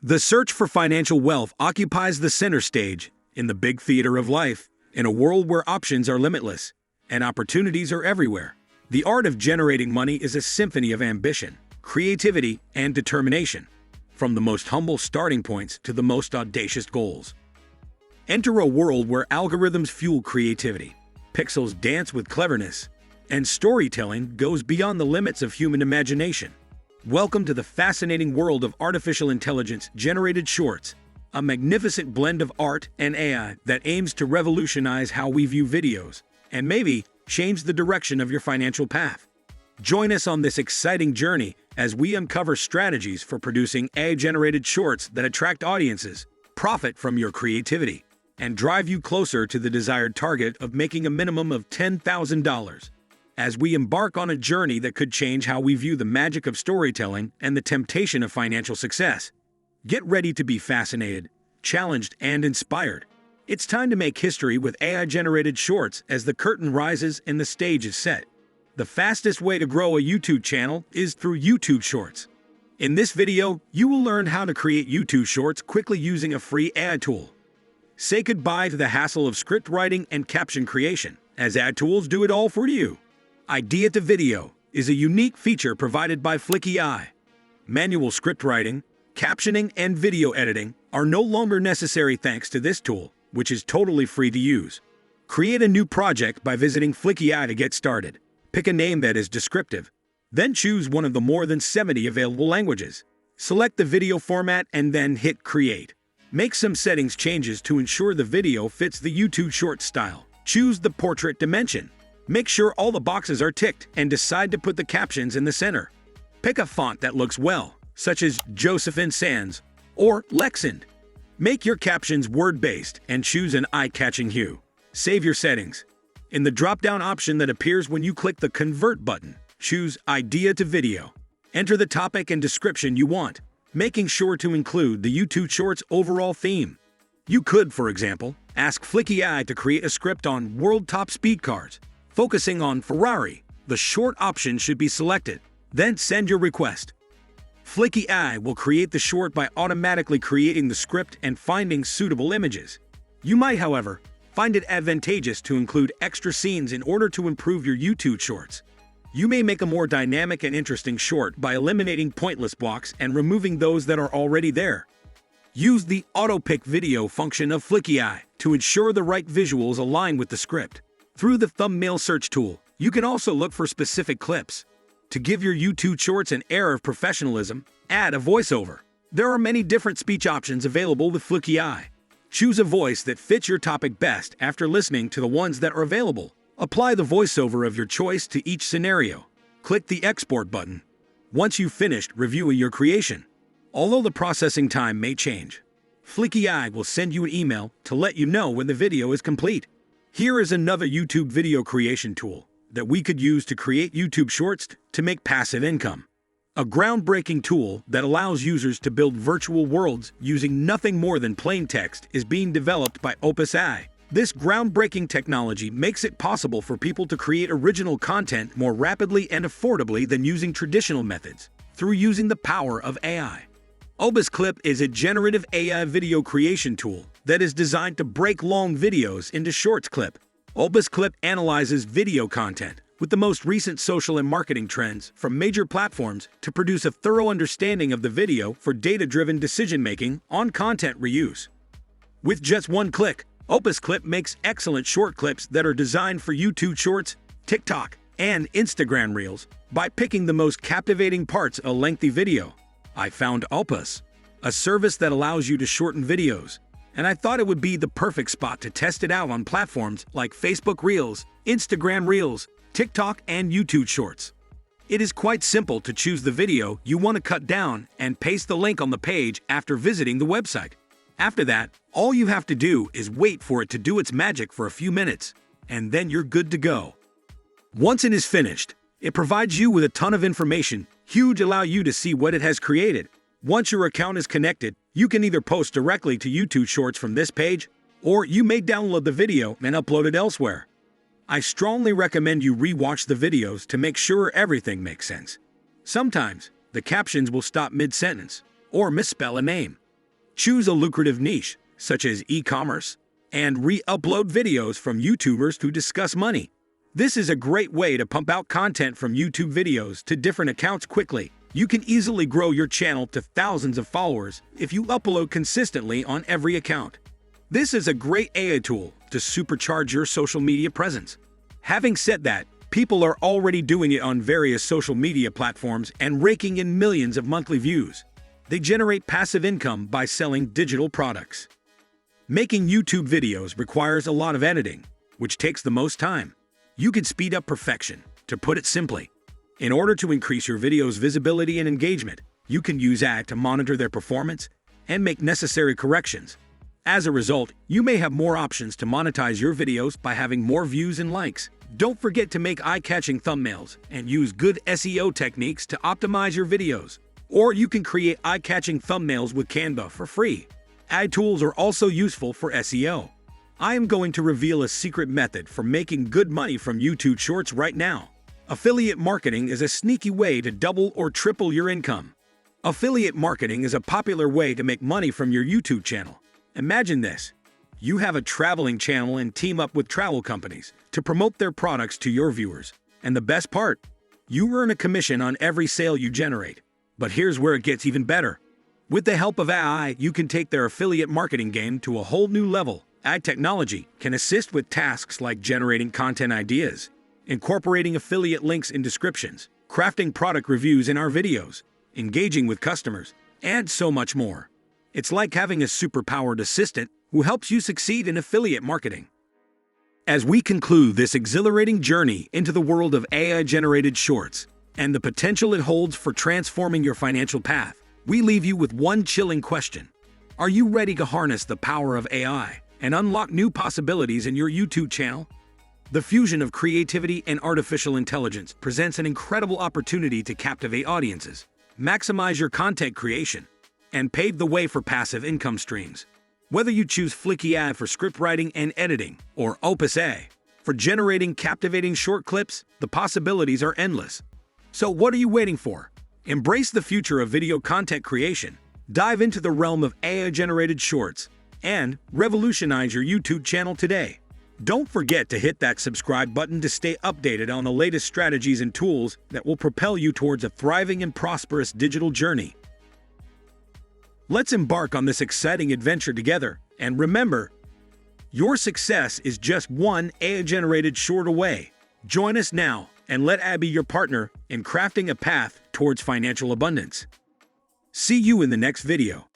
The search for financial wealth occupies the center stage in the big theater of life, in a world where options are limitless and opportunities are everywhere. The art of generating money is a symphony of ambition, creativity, and determination, from the most humble starting points to the most audacious goals. Enter a world where algorithms fuel creativity, pixels dance with cleverness, and storytelling goes beyond the limits of human imagination. Welcome to the fascinating world of artificial intelligence-generated shorts, a magnificent blend of art and AI that aims to revolutionize how we view videos and maybe change the direction of your financial path. Join us on this exciting journey as we uncover strategies for producing AI-generated shorts that attract audiences, profit from your creativity, and drive you closer to the desired target of making a minimum of $10,000. As we embark on a journey that could change how we view the magic of storytelling and the temptation of financial success. Get ready to be fascinated, challenged, and inspired. It's time to make history with AI-generated shorts as the curtain rises and the stage is set. The fastest way to grow a YouTube channel is through YouTube Shorts. In this video, you will learn how to create YouTube Shorts quickly using a free ad tool. Say goodbye to the hassle of script writing and caption creation, as ad tools do it all for you. Idea to Video is a unique feature provided by Flicky. Manual script writing, captioning, and video editing are no longer necessary thanks to this tool, which is totally free to use. Create a new project by visiting Flicky to get started. Pick a name that is descriptive. Then choose one of the more than 70 available languages. Select the video format and then hit Create. Make some settings changes to ensure the video fits the YouTube short style. Choose the portrait dimension. Make sure all the boxes are ticked and decide to put the captions in the center. Pick a font that looks well, such as Josephine Sans or Lexand. Make your captions word-based and choose an eye-catching hue. Save your settings. In the drop-down option that appears when you click the Convert button, choose Idea to Video. Enter the topic and description you want, making sure to include the YouTube Shorts overall theme. You could, for example, ask Flicky to create a script on world top speed cars. Focusing on Ferrari, the short option should be selected. Then send your request. Flicky will create the short by automatically creating the script and finding suitable images. You might, however, find it advantageous to include extra scenes in order to improve your YouTube shorts. You may make a more dynamic and interesting short by eliminating pointless blocks and removing those that are already there. Use the Auto-Pick Video function of Flicky to ensure the right visuals align with the script. Through the thumbnail search tool, you can also look for specific clips. To give your YouTube shorts an air of professionalism, add a voiceover. There are many different speech options available with Flicky. Choose a voice that fits your topic best after listening to the ones that are available. Apply the voiceover of your choice to each scenario. Click the Export button. Once you've finished reviewing your creation, although the processing time may change, Flicky will send you an email to let you know when the video is complete. Here is another YouTube video creation tool that we could use to create YouTube shorts to make passive income. A groundbreaking tool that allows users to build virtual worlds using nothing more than plain text is being developed by Opus AI. This groundbreaking technology makes it possible for people to create original content more rapidly and affordably than using traditional methods, through using the power of AI. Opus Clip is a generative AI video creation tool that is designed to break long videos into shorts clip. Opus Clip analyzes video content with the most recent social and marketing trends from major platforms to produce a thorough understanding of the video for data-driven decision-making on content reuse. With just one click, Opus Clip makes excellent short clips that are designed for YouTube Shorts, TikTok, and Instagram Reels by picking the most captivating parts of a lengthy video. I found Opus, a service that allows you to shorten videos, and I thought it would be the perfect spot to test it out on platforms like Facebook Reels, Instagram Reels, TikTok, and YouTube Shorts. It is quite simple to choose the video you want to cut down and paste the link on the page after visiting the website. After that, all you have to do is wait for it to do its magic for a few minutes, and then you're good to go. Once it is finished, it provides you with a ton of information, allow you to see what it has created. Once your account is connected, you can either post directly to YouTube Shorts from this page, or you may download the video and upload it elsewhere. I strongly recommend you re-watch the videos to make sure everything makes sense. Sometimes, the captions will stop mid-sentence or misspell a name. Choose a lucrative niche, such as e-commerce, and re-upload videos from YouTubers who discuss money. This is a great way to pump out content from YouTube videos to different accounts quickly. You can easily grow your channel to thousands of followers if you upload consistently on every account. This is a great AI tool to supercharge your social media presence. Having said that, people are already doing it on various social media platforms and raking in millions of monthly views. They generate passive income by selling digital products. Making YouTube videos requires a lot of editing, which takes the most time. You can speed up perfection, to put it simply. In order to increase your video's visibility and engagement, you can use AI to monitor their performance and make necessary corrections. As a result, you may have more options to monetize your videos by having more views and likes. Don't forget to make eye-catching thumbnails and use good SEO techniques to optimize your videos. Or you can create eye-catching thumbnails with Canva for free. AI tools are also useful for SEO. I am going to reveal a secret method for making good money from YouTube Shorts right now. Affiliate marketing is a sneaky way to double or triple your income. Affiliate marketing is a popular way to make money from your YouTube channel. Imagine this. You have a traveling channel and team up with travel companies to promote their products to your viewers. And the best part? You earn a commission on every sale you generate. But here's where it gets even better. With the help of AI, you can take their affiliate marketing game to a whole new level. AI technology can assist with tasks like generating content ideas, incorporating affiliate links in descriptions, crafting product reviews in our videos, engaging with customers, and so much more. It's like having a superpowered assistant who helps you succeed in affiliate marketing. As we conclude this exhilarating journey into the world of AI-generated shorts and the potential it holds for transforming your financial path, we leave you with one chilling question. Are you ready to harness the power of AI and unlock new possibilities in your YouTube channel? The fusion of creativity and artificial intelligence presents an incredible opportunity to captivate audiences, maximize your content creation, and pave the way for passive income streams. Whether you choose Flicky AI for script writing and editing, or Opus AI for generating captivating short clips, the possibilities are endless. So what are you waiting for? Embrace the future of video content creation, dive into the realm of AI-generated shorts, and revolutionize your YouTube channel today. Don't forget to hit that subscribe button to stay updated on the latest strategies and tools that will propel you towards a thriving and prosperous digital journey. Let's embark on this exciting adventure together, and remember, your success is just one AI-generated short away. Join us now and let AI be your partner in crafting a path towards financial abundance. See you in the next video.